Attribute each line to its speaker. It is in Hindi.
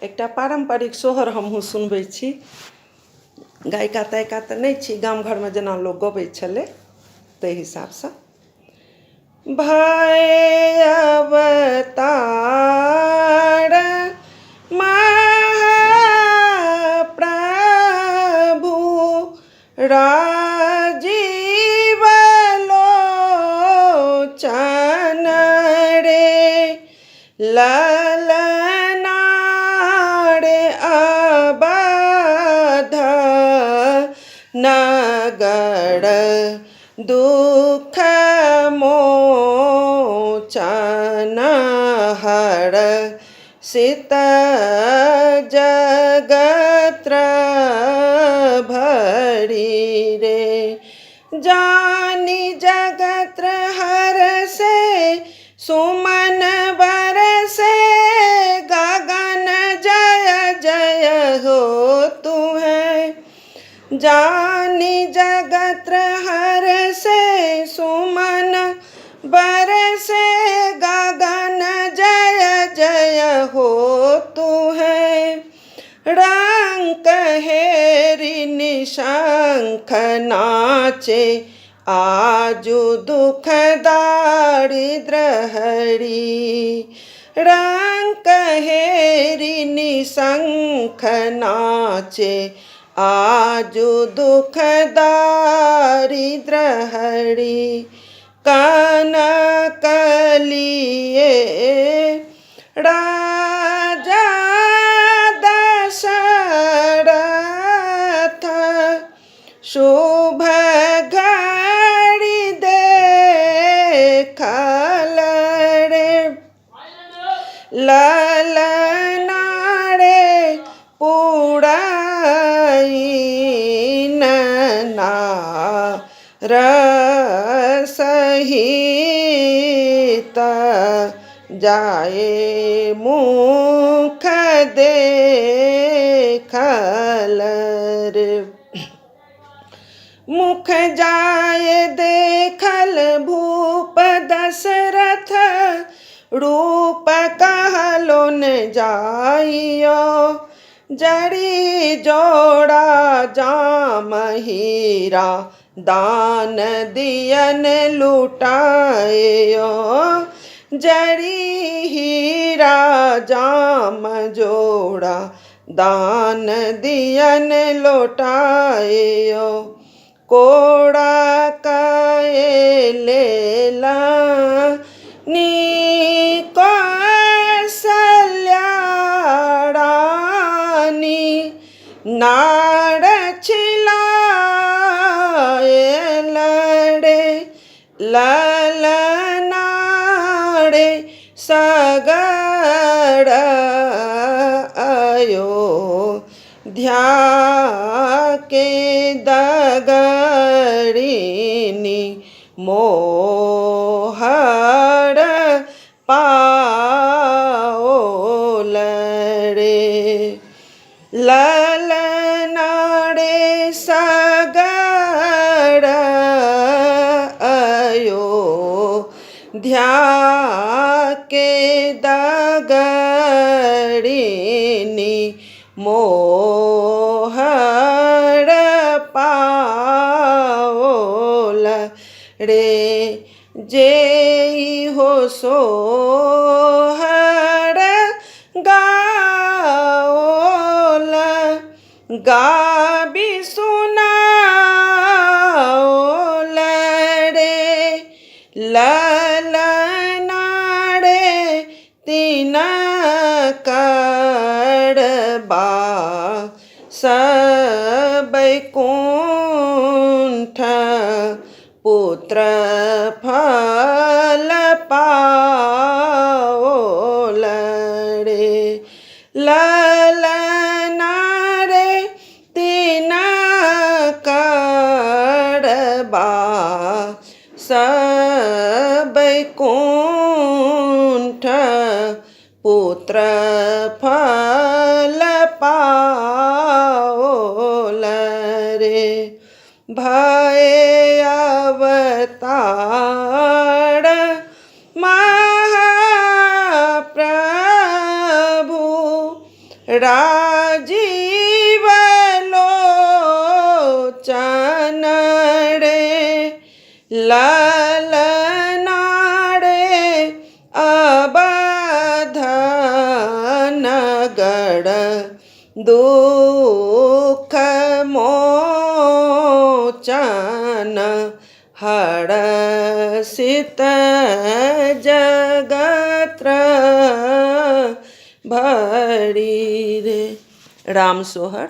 Speaker 1: एकटा पारंपरिक सोहर हमहूँ सुनबै छी। गायिका तायिका तऽ नहि छी, गाम घरमे जेना लोक गबै छलै ताहि हिसाबसँ। भय अवतार महाप्रभु राजीव लोचन रे, ललना रे अवध नगर दुख मोचन हर सित जगत्र भरी रे, जानी जगत्र हर से सुमन बरसे, गगन जय जय हो तुम्हें। जानी जगत्र हर से सुमन बरसे, गगन जय जय हो तुम्हें। रंक हेरी निशंख नाचे, आजु दुख दारिद्र हरी। रंक हेरी निशंख नाचे, आजु दुख दारिद्र हरी। कनकलिए राजा दशरथ, शुभ घड़ी देखल रे, ललना रे पुरैन रसहित, जाए मुख देखल रे। मुख जाए देखल भूप दशरथ, रूप कहलो न जाइयो। जड़ी जोड़ा जाम हीरा, दान दियन लुटायो। जड़ी हीरा जाम जोड़ा, दान दियन लौटायो। कोड़ा कए लेला नी कौशल्या रानी, नाड़ छिलाए लड़े, ललना रे सगड़ अयोध्या के दगड़िनी, मोहर पाओल रे। ललना रे सगड़ अयोध्या के दगड़िनी, मोहर पाओल रे। जेई हो सोहर गाओल, गाबी सुनाओल रे, ललना रे तिनकरबा सबैकुंठ, पुत्र फल पाओल रे। ललना रे तिनकरबा सबैकुंठ, पुत्र फल पाओल रे। भय अवतार महाप्रभु राजीव लोचन रे ललनारे अबधनगढ़ दुख मोचन हरसित जगत्र भरी रे। राम सोहर।